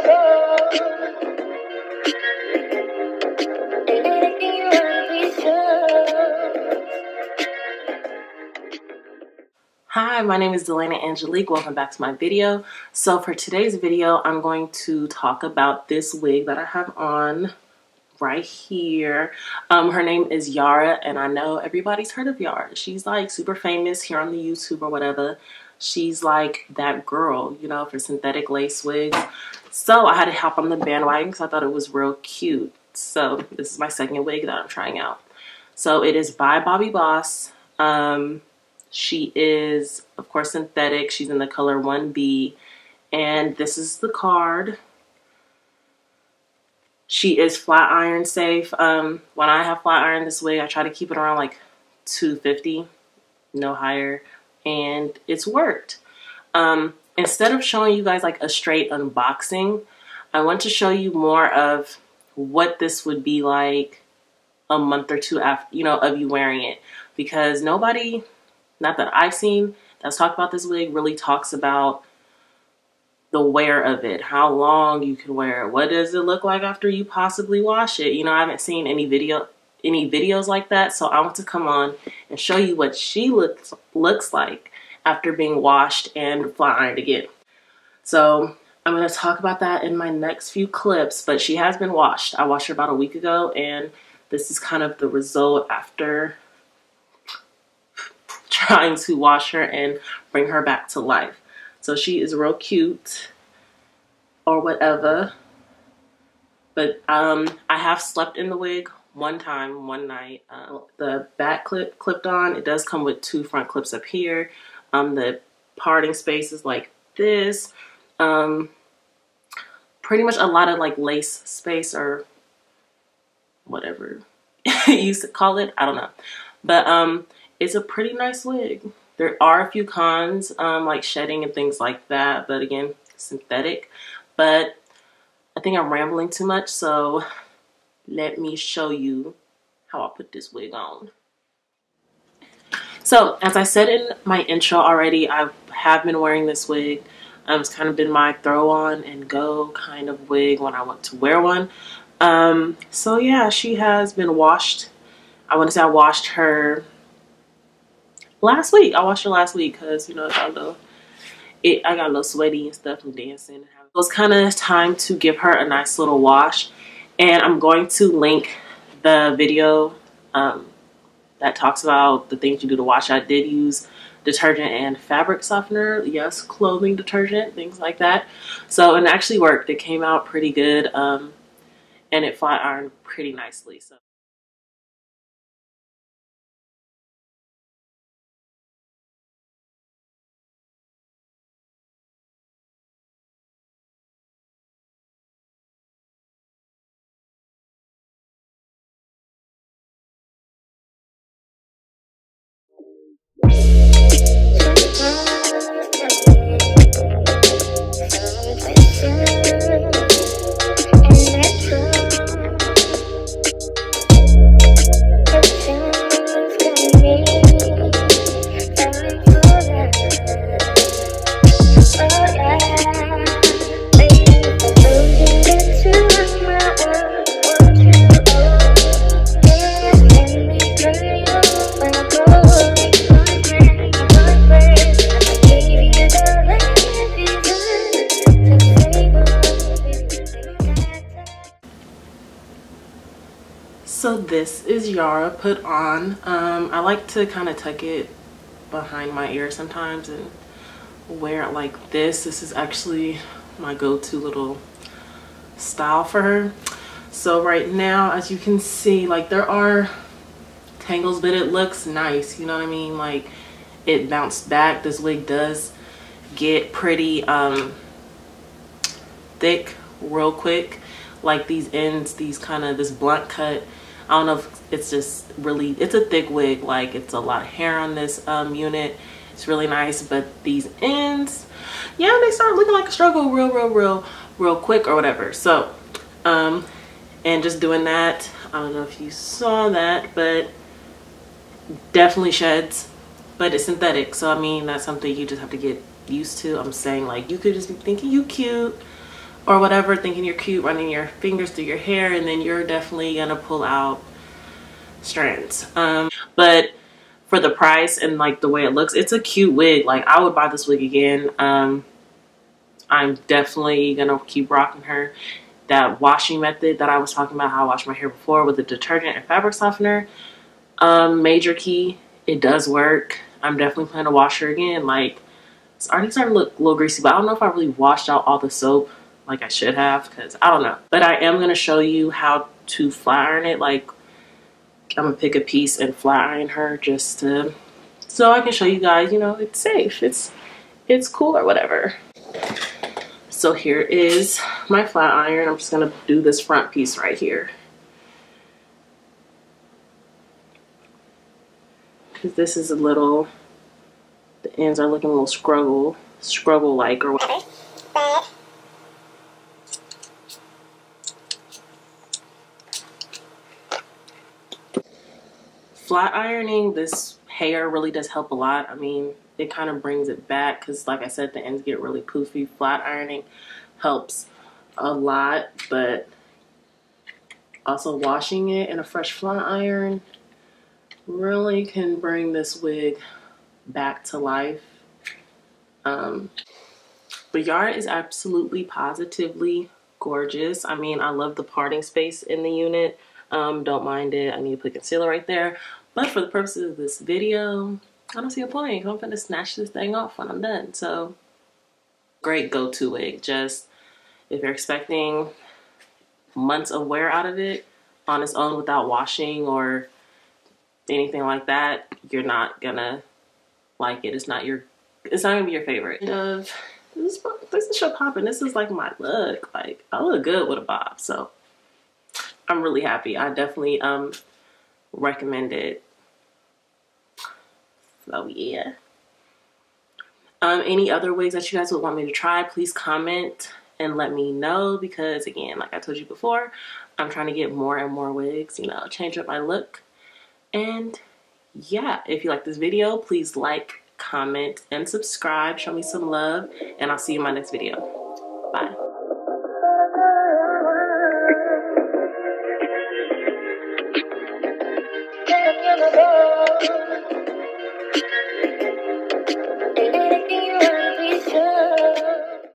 Hi, my name is Delana Angelique. Welcome back to my video. So for today's video, I'm going to talk about this wig that I have on right here. Her name is Yara, and I know everybody's heard of Yara. She's like super famous here on the YouTube or whatever. She's like that girl, you know, for synthetic lace wigs. So I had to hop on the bandwagon because I thought it was real cute. So this is my second wig that I'm trying out. So it is by Bobbi Boss. She is, of course, synthetic. She's in the color 1B. And this is the card. She is flat iron safe. When I have flat iron this wig, I try to keep it around like 250, no higher. And it's worked. Instead of showing you guys like a straight unboxing, I want to show you more of what this would be like a month or two after, you know, of you wearing it. Because nobody, not that I've seen, that's talked about this wig really talks about the wear of it, how long you can wear it, what does it look like after you possibly wash it. You know, I haven't seen any videos like that, so I want to come on and show you what she looks like after being washed and flat ironed again. So I'm going to talk about that in my next few clips, but she has been washed. I washed her about a week ago, and this is kind of the result after trying to wash her and bring her back to life. So she is real cute or whatever. But I have slept in the wig one time, one night. The back clip clipped on. It does come with two front clips up here. The parting space is like this. Pretty much a lot of like lace space or whatever you used to call it. I don't know. But it's a pretty nice wig. There are a few cons, like shedding and things like that. But again, synthetic. But I think I'm rambling too much. So let me show you how I put this wig on. So as I said in my intro already, I have been wearing this wig. It's kind of been my throw on and go kind of wig when I want to wear one. So yeah, she has been washed. I want to say I washed her last week. I washed her last week because, you know, I got a little sweaty and stuff from dancing. It was kind of time to give her a nice little wash. And I'm going to link the video that talks about the things you do to wash. I did use detergent and fabric softener. Yes, clothing detergent, things like that. So it actually worked. It came out pretty good. And it flat ironed pretty nicely. So. So this is Yara put on. I like to kind of tuck it behind my ear sometimes and wear it like this. This is actually my go-to little style for her. So right now, as you can see, like there are tangles, but it looks nice. You know what I mean? Like it bounced back. This wig does get pretty thick real quick. Like these ends, this blunt cut. I don't know if it's just really, it's a thick wig. Like it's a lot of hair on this unit. It's really nice, but these ends, yeah, they start looking like a struggle real quick or whatever. So, and just doing that, I don't know if you saw that, but definitely sheds, but it's synthetic. So, I mean, that's something you just have to get used to. I'm saying, like, you could just be thinking you cute, or whatever, thinking you're cute, running your fingers through your hair, and then you're definitely gonna pull out strands. But for the price and like the way it looks, it's a cute wig. Like, I would buy this wig again. I'm definitely gonna keep rocking her. That washing method that I was talking about, how I wash my hair before with the detergent and fabric softener, major key, it does work. I'm definitely planning to wash her again. Like, it's already starting to look a little greasy, but I don't know if I really washed out all the soap like I should have, because I don't know. But I am gonna show you how to flat iron it. Like, I'm gonna pick a piece and flat iron her just to, so I can show you guys, you know, it's safe, it's cool or whatever. So here is my flat iron. I'm just gonna do this front piece right here, because this is a little, the ends are looking a little scruggle like or whatever. Flat ironing this hair really does help a lot. I mean, it kind of brings it back, because like I said, the ends get really poofy. Flat ironing helps a lot, but also washing it in a fresh flat iron really can bring this wig back to life. But Yara is absolutely positively gorgeous. I mean, I love the parting space in the unit. Don't mind it. I need to put concealer right there. But for the purposes of this video, I don't see a point. I'm gonna snatch this thing off when I'm done. So, great go-to wig. Just, if you're expecting months of wear out of it on its own without washing or anything like that, you're not gonna like it. It's not gonna be your favorite. This is so popping. This is like my look. Like, I look good with a bob, so I'm really happy. I definitely recommend it. So yeah. Any other wigs that you guys would want me to try, please comment and let me know, because again, like I told you before, I'm trying to get more and more wigs, you know, change up my look. And yeah, if you like this video, please like, comment, and subscribe. Show me some love, and I'll see you in my next video. Bye.